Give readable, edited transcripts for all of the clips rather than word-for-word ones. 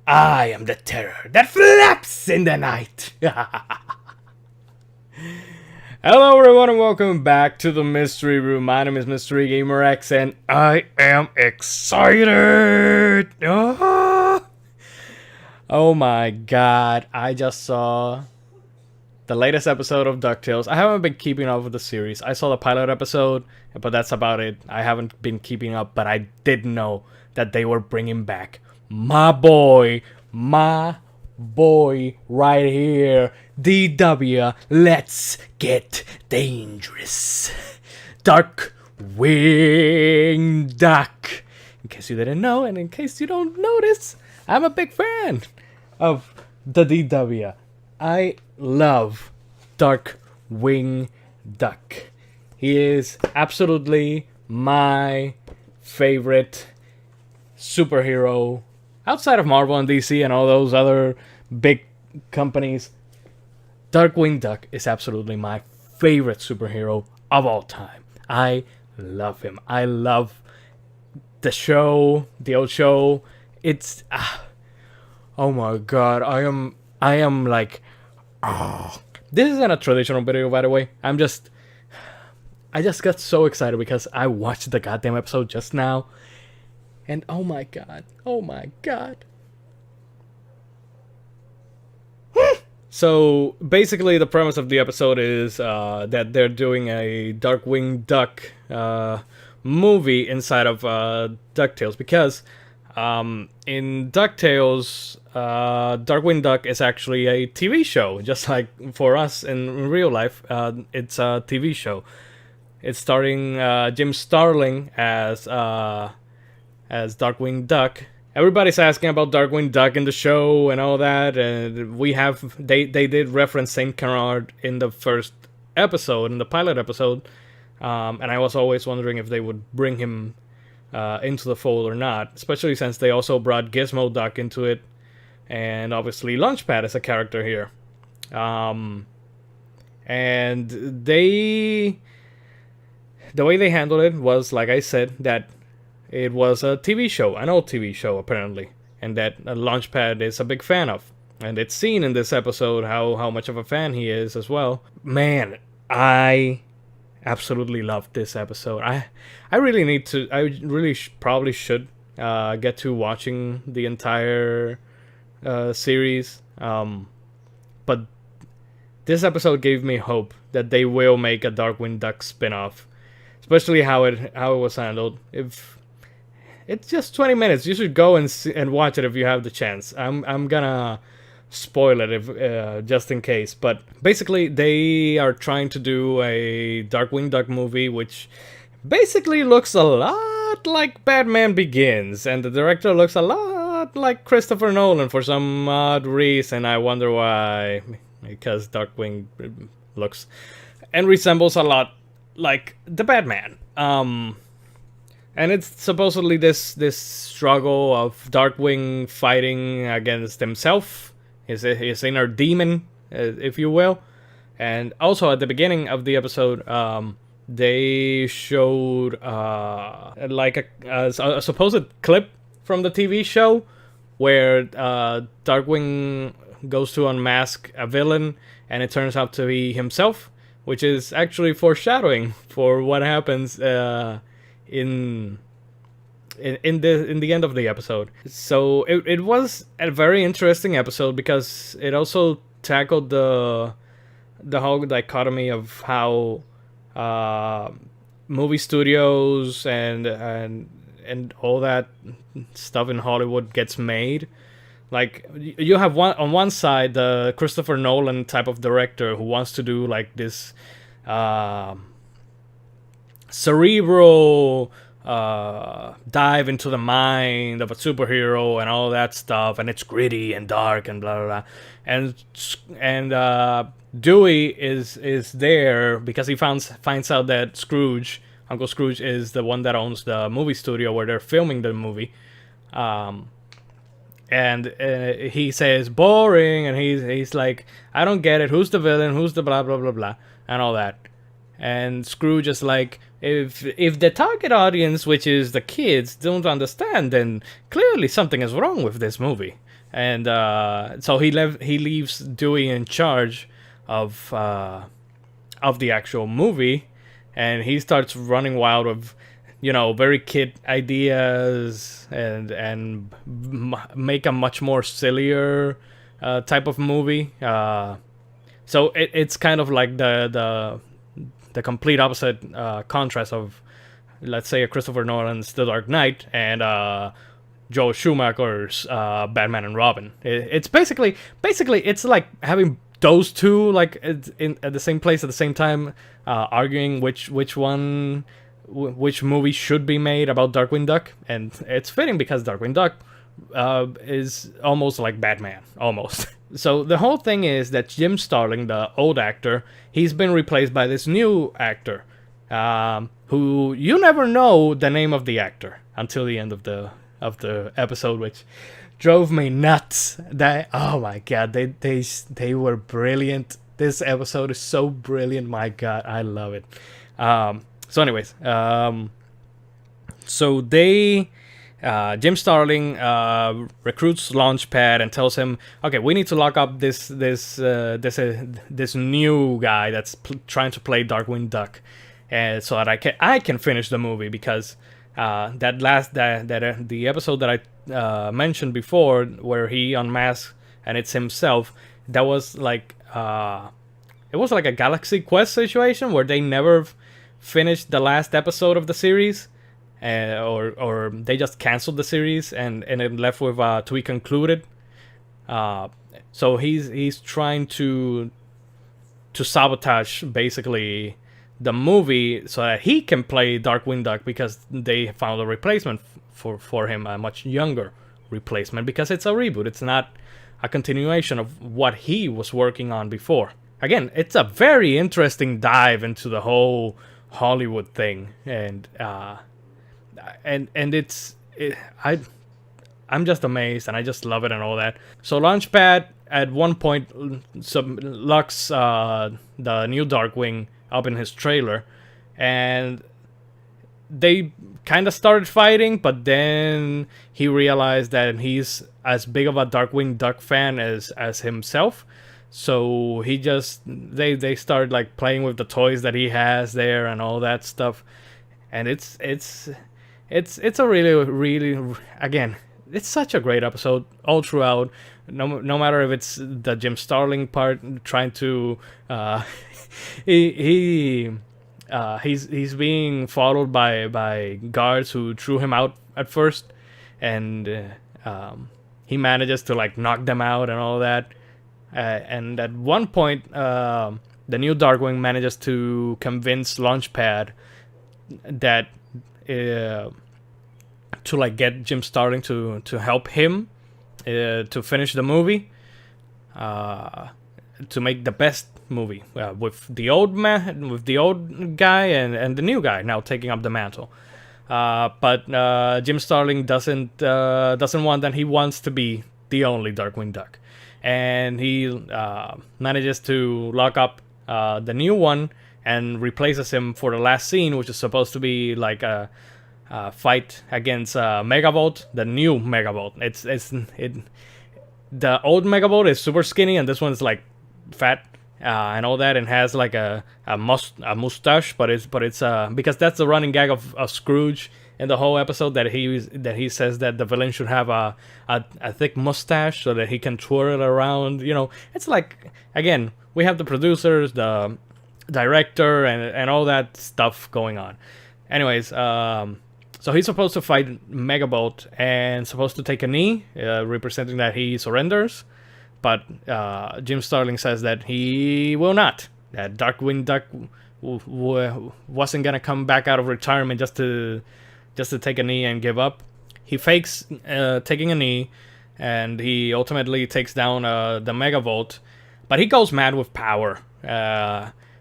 I am the terror that flaps in the night. Hello everyone and welcome back to the Mystery Room. My name is Mystery Gamer X and I am excited. Oh my god, I just saw the latest episode of Ducktales. I haven't been keeping up with the series. I saw the pilot episode, but that's about it. I haven't been keeping up, but I did know that they were bringing back my boy right here. DW, let's get dangerous. Darkwing Duck. In case you didn't know, and in case you don't notice, I'm a big fan of the DW. I love Darkwing Duck. He is absolutely my favorite superhero outside of Marvel and DC and all those other big companies. Darkwing Duck is absolutely my favorite superhero of all time. I love him. I love the show, the old show. It's oh my god, I am like, this isn't a traditional video, by the way. I just got so excited because I watched the goddamn episode just now. And oh my god. So basically the premise of the episode is that they're doing a Darkwing Duck movie inside of DuckTales because in DuckTales, Darkwing Duck is actually a TV show, just like for us in real life. It's a TV show. It's starring Jim Starling as Darkwing Duck. Everybody's asking about Darkwing Duck in the show and all that, and they did reference Saint Canard in the first episode, in the pilot episode, and I was always wondering if they would bring him into the fold or not, especially since they also brought Gizmo Duck into it, and obviously Launchpad is a character here, and the way they handled it was, like I said, that it was a TV show, an old TV show apparently, and that Launchpad is a big fan of. And it's seen in this episode how much of a fan he is as well. Man, I absolutely loved this episode. I really need to, probably should get to watching the entire series. But this episode gave me hope that they will make a Darkwing Duck spin-off. Especially how it was handled. If it's just 20 minutes, you should go and watch it if you have the chance. I'm gonna spoil it if just in case. But basically, they are trying to do a Darkwing Duck movie, which basically looks a lot like Batman Begins, and the director looks a lot like Christopher Nolan for some odd reason. I wonder why. Because Darkwing looks and resembles a lot like the Batman. And it's supposedly this struggle of Darkwing fighting against himself, his inner demon, if you will. And also at the beginning of the episode, they showed like a supposed clip from the TV show where Darkwing goes to unmask a villain, and it turns out to be himself, which is actually foreshadowing for what happens in the end of the episode. So it was a very interesting episode because it also tackled the whole dichotomy of how movie studios and all that stuff in Hollywood gets made. Like, you have on one side the Christopher Nolan type of director who wants to do like this cerebral dive into the mind of a superhero and all that stuff, and it's gritty and dark and blah blah blah. And Dewey is there because he finds out that Uncle Scrooge is the one that owns the movie studio where they're filming the movie. And he says boring, and he's like, I don't get it. Who's the villain? Who's the blah blah blah blah and all that? And Scrooge is like, if the target audience, which is the kids, don't understand, then clearly something is wrong with this movie. And so he leaves Dewey in charge of the actual movie, and he starts running wild with, very kid ideas, and make a much more sillier type of movie. So it's kind of like the complete opposite contrast of, let's say, a Christopher Nolan's The Dark Knight and Joel Schumacher's Batman and Robin. It's basically it's like having those two like at the same place at the same time, arguing which movie should be made about Darkwing Duck, and it's fitting because Darkwing Duck is almost like Batman, almost. So the whole thing is that Jim Starlin, the old actor, he's been replaced by this new actor, who you never know the name of the actor until the end of the episode, which drove me nuts. That, oh my god, they were brilliant. This episode is so brilliant. My god, I love it. So anyways, so they Jim Starlin recruits Launchpad and tells him, okay, we need to lock up this new guy that's trying to play Darkwing Duck, and so that I can finish the movie, because the episode that I mentioned before, where he unmasks and it's himself, that was like it was like a Galaxy Quest situation where they never finished the last episode of the series. Or they just canceled the series and it left with to be concluded. So he's trying to sabotage basically the movie so that he can play Darkwing Duck, because they found a replacement for him, a much younger replacement, because it's a reboot. It's not a continuation of what he was working on before. Again, it's a very interesting dive into the whole Hollywood thing, and I'm just amazed, and I just love it and all that. So Launchpad at one point locks the new Darkwing up in his trailer, and they kind of started fighting, but then he realized that he's as big of a Darkwing Duck fan as himself. So he just they started like playing with the toys that he has there and all that stuff, and it's a really, again, it's such a great episode all throughout. No matter if it's the Jim Starlin part trying to he's being followed by guards who threw him out at first, and he manages to like knock them out and all that. And at one point, the new Darkwing manages to convince Launchpad that to like get Jim Starlin to help him to finish the movie, to make the best movie, with the old guy and the new guy now taking up the mantle. But Jim Starlin doesn't want that. He wants to be the only Darkwing Duck, and he manages to lock up the new one and replaces him for the last scene, which is supposed to be like a fight against Megavolt, the new Megavolt. The old Megavolt is super skinny, and this one's like fat and all that, and has like a mustache. But it's because that's the running gag of Scrooge in the whole episode, that he says that the villain should have a thick mustache so that he can twirl it around. It's like, again, we have the producers, the director, and all that stuff going on. Anyways, so he's supposed to fight Megavolt and supposed to take a knee, representing that he surrenders. But Jim Starlin says that he will not. That Darkwing Duck wasn't gonna come back out of retirement just to take a knee and give up. He fakes taking a knee, and he ultimately takes down the Megavolt. But he goes mad with power.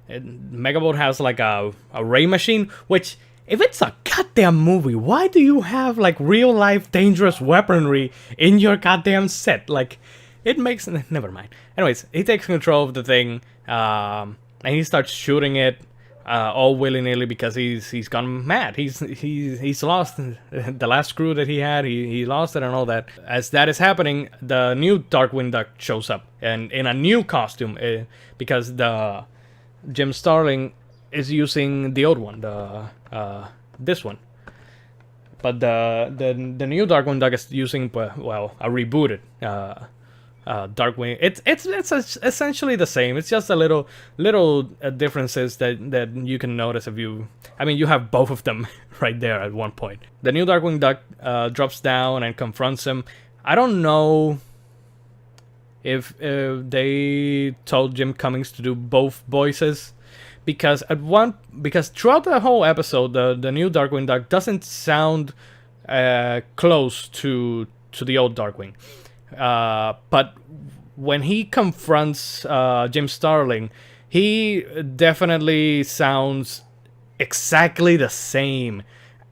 Megavolt has like a ray machine, which, if it's a goddamn movie, why do you have like real life dangerous weaponry in your goddamn set? Like, it makes... Never mind. Anyways, he takes control of the thing, and he starts shooting it all willy nilly because he's gone mad. He's lost the last crew that he had. He lost it and all that. As that is happening, the new Darkwing Duck shows up and in a new costume because the Jim Starlin is using the old one, the this one. But the new Darkwing Duck is using a rebooted Darkwing. It's essentially the same. It's just a little differences that you can notice if you. I mean, you have both of them right there at one point. The new Darkwing Duck drops down and confronts him. I don't know if they told Jim Cummings to do both voices. Because throughout the whole episode, the new Darkwing Duck doesn't sound close to the old Darkwing. But when he confronts Jim Starlin, he definitely sounds exactly the same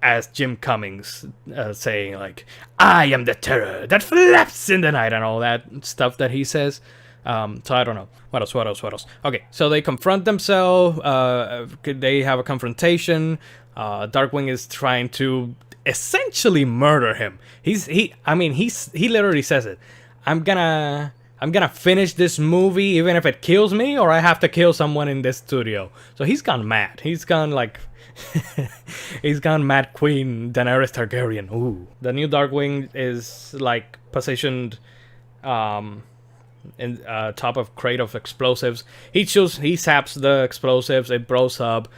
as Jim Cummings, saying like, "I am the terror that flaps in the night," and all that stuff that he says. So I don't know. What else? Okay, so they confront themselves. They have a confrontation. Darkwing is trying to essentially murder him. He literally says it. I'm gonna finish this movie even if it kills me or I have to kill someone in this studio. So he's gone mad. He's gone like he's gone Mad Queen Daenerys Targaryen. Ooh. The new Darkwing is like positioned in top of crate of explosives. He saps the explosives. It blows up.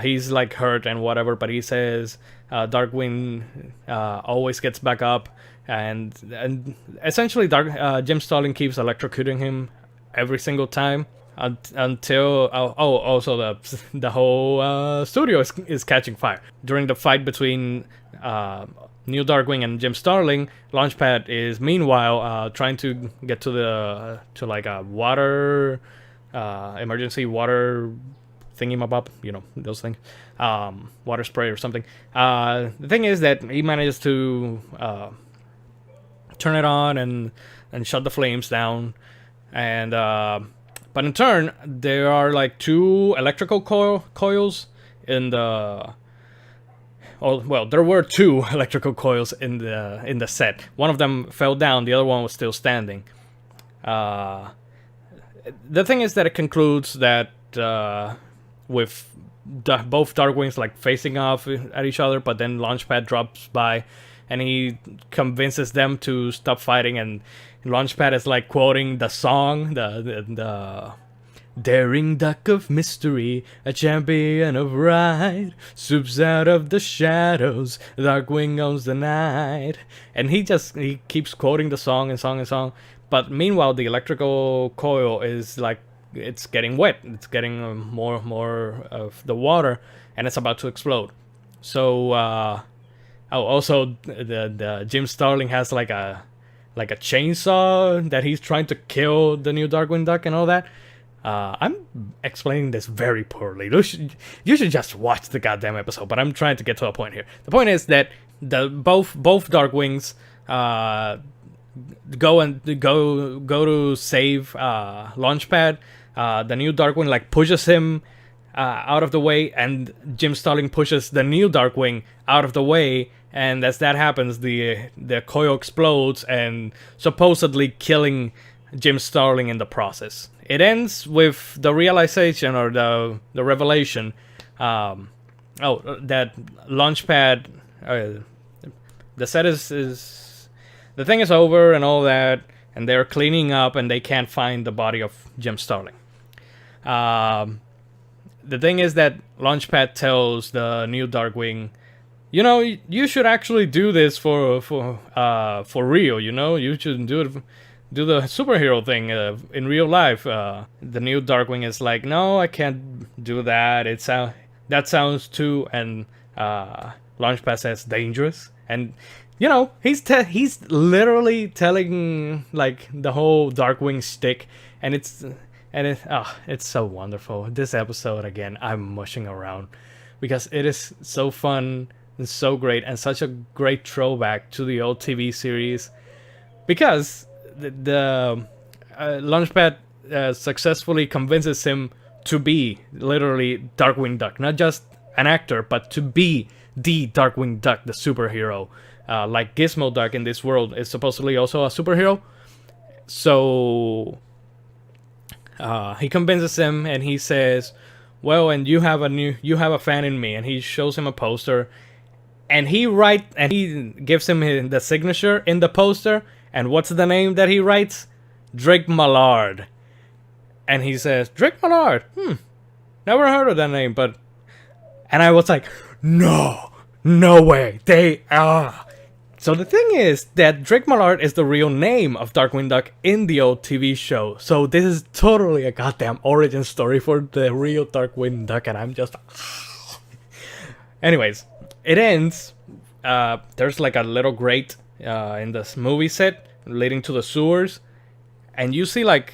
He's like hurt and whatever, but he says Darkwing always gets back up, and essentially Jim Starlin keeps electrocuting him every single time until also the whole studio is catching fire during the fight between New Darkwing and Jim Starlin. Launchpad is meanwhile trying to get to like a water emergency water thingy-mabob, you know, those things, water spray or something. The thing is that he manages to turn it on and shut the flames down, and but in turn there are like two electrical coils in the. Oh, well, there were two electrical coils in the set. One of them fell down. The other one was still standing. The thing is that it concludes that with both Darkwings like facing off at each other, but then Launchpad drops by and he convinces them to stop fighting. And Launchpad is like quoting the song, the daring duck of mystery, a champion of right, swoops out of the shadows, Darkwing owns the night. And he keeps quoting the song and song. But meanwhile, the electrical coil is like, it's getting wet. It's getting more of the water, and it's about to explode. So, also the Jim Starlin has like a chainsaw that he's trying to kill the new Darkwing Duck and all that. I'm explaining this very poorly. You should just watch the goddamn episode, but I'm trying to get to a point here. The point is that both Darkwings go to save Launchpad. The new Darkwing like pushes him out of the way, and Jim Starlin pushes the new Darkwing out of the way. And as that happens, the coil explodes and supposedly killing Jim Starlin in the process. It ends with the realization or the revelation that Launchpad, the set is the thing is over and all that, and they're cleaning up and they can't find the body of Jim Starlin. The thing is that Launchpad tells the new Darkwing, you know, you should actually do this for real. You know, you should do the superhero thing in real life. The new Darkwing is like, no, I can't do that. That sounds too. And Launchpad says dangerous. And you know, he's literally telling like the whole Darkwing shtick, and it's so wonderful. This episode again, I'm mushing around because it is so fun and so great and such a great throwback to the old TV series because the Launchpad successfully convinces him to be literally Darkwing Duck, not just an actor, but to be the Darkwing Duck, the superhero. Like Gizmo Duck in this world is supposedly also a superhero. So he convinces him, and he says, "Well, and you have a fan in me," and he shows him a poster, and he gives him the signature in the poster. And what's the name that he writes? Drake Mallard. And he says, Drake Mallard. Never heard of that name, but... And I was like, no way. They are. So the thing is that Drake Mallard is the real name of Darkwing Duck in the old TV show. So this is totally a goddamn origin story for the real Darkwing Duck, and I'm just... Anyways, it ends. There's like a little grate in this movie set leading to the sewers, and you see like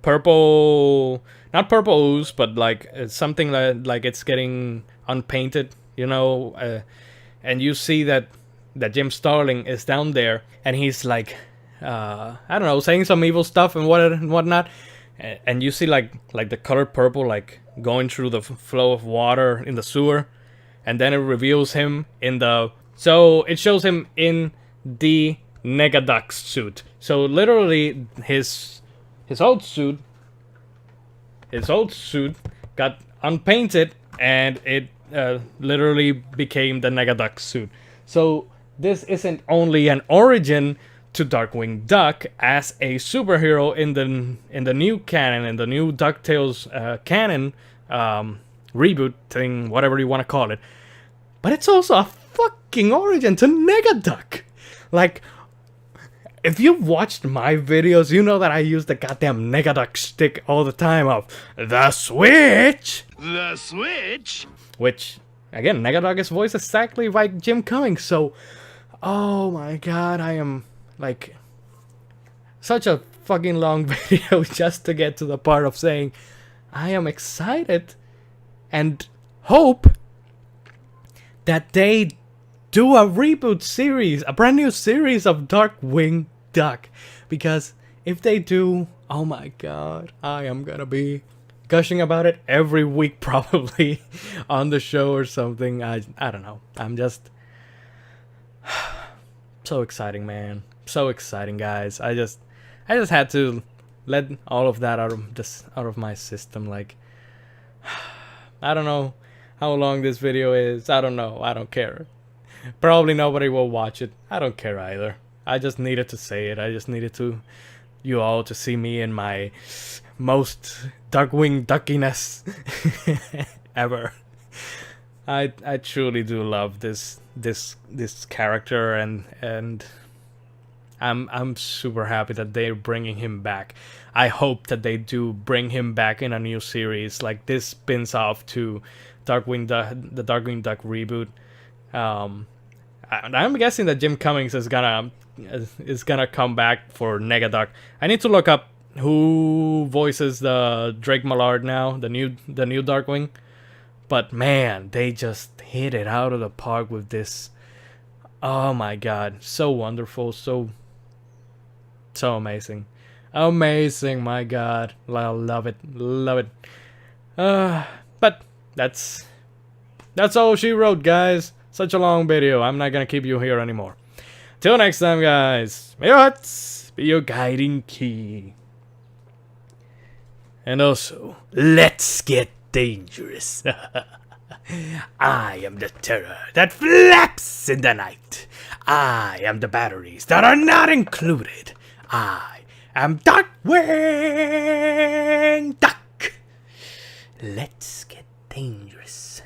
purple, not purple ooze, but like something like it's getting unpainted, and you see that Jim Starlin is down there, and he's like I don't know, saying some evil stuff and whatnot, and you see like the color purple like going through the flow of water in the sewer, and then it reveals him so it shows him in the Negaduck suit. So literally his old suit got unpainted, and it literally became the Negaduck suit. So this isn't only an origin to Darkwing Duck as a superhero in the new canon, in the new Ducktales canon reboot thing, whatever you want to call it, but it's also a fucking origin to Negaduck. Like, if you've watched my videos, you know that I use the goddamn Negaduck stick all the time of the switch. The switch. Which, again, Negaduck is voiced exactly by Jim Cummings. So, oh my god, I am like such a fucking long video just to get to the part of saying I am excited and hope that they do a reboot series, a brand new series of Darkwing Duck. Because if they do, oh my god, I am gonna be gushing about it every week probably on the show or something. I don't know. I'm just so exciting, man. So exciting, guys. I just had to let all of that out of my system. Like, I don't know how long this video is. I don't know. I don't care. Probably nobody will watch it. I don't care either. I just needed to say it. I just needed you all to see me in my most Darkwing Duckiness ever. I truly do love this character, and I'm super happy that they're bringing him back. I hope that they do bring him back in a new series, like this spins off to the Darkwing Duck reboot. I'm guessing that Jim Cummings is gonna come back for Negaduck. I need to look up who voices the Drake Mallard now, the new Darkwing. But man, they just hit it out of the park with this. Oh my god, so wonderful, so amazing. Amazing, my god. I love it. But that's all she wrote, guys. Such a long video. I'm not gonna keep you here anymore. Till next time, guys. May your hearts be your guiding key. And also, let's get dangerous. I am the terror that flaps in the night. I am the batteries that are not included. I am Darkwing Duck. Let's get dangerous.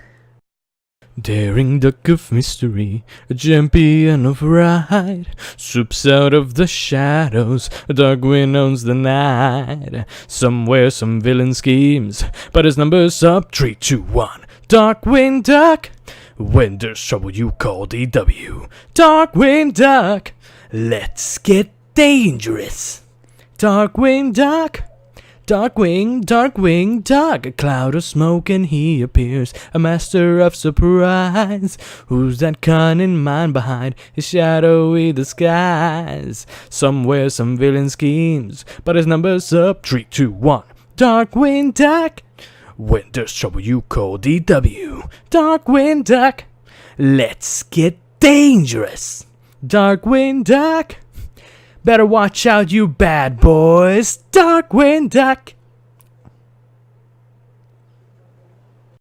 Daring duck of mystery, a champion of ride, swoops out of the shadows, Darkwing owns the night. Somewhere some villain schemes, but his number's up, 3, 2, 1. Darkwing Duck, when there's trouble you call DW. Darkwing Duck, let's get dangerous. Darkwing Duck. Darkwing Duck, a cloud of smoke and he appears, a master of surprise. Who's that cunning mind behind his shadowy disguise? Somewhere some villain schemes, but his number's up, 3, 2, 1. Darkwing Duck. When there's trouble, you call DW. Darkwing Duck. Let's get dangerous. Darkwing Duck. Better watch out, you bad boys. Darkwing Duck.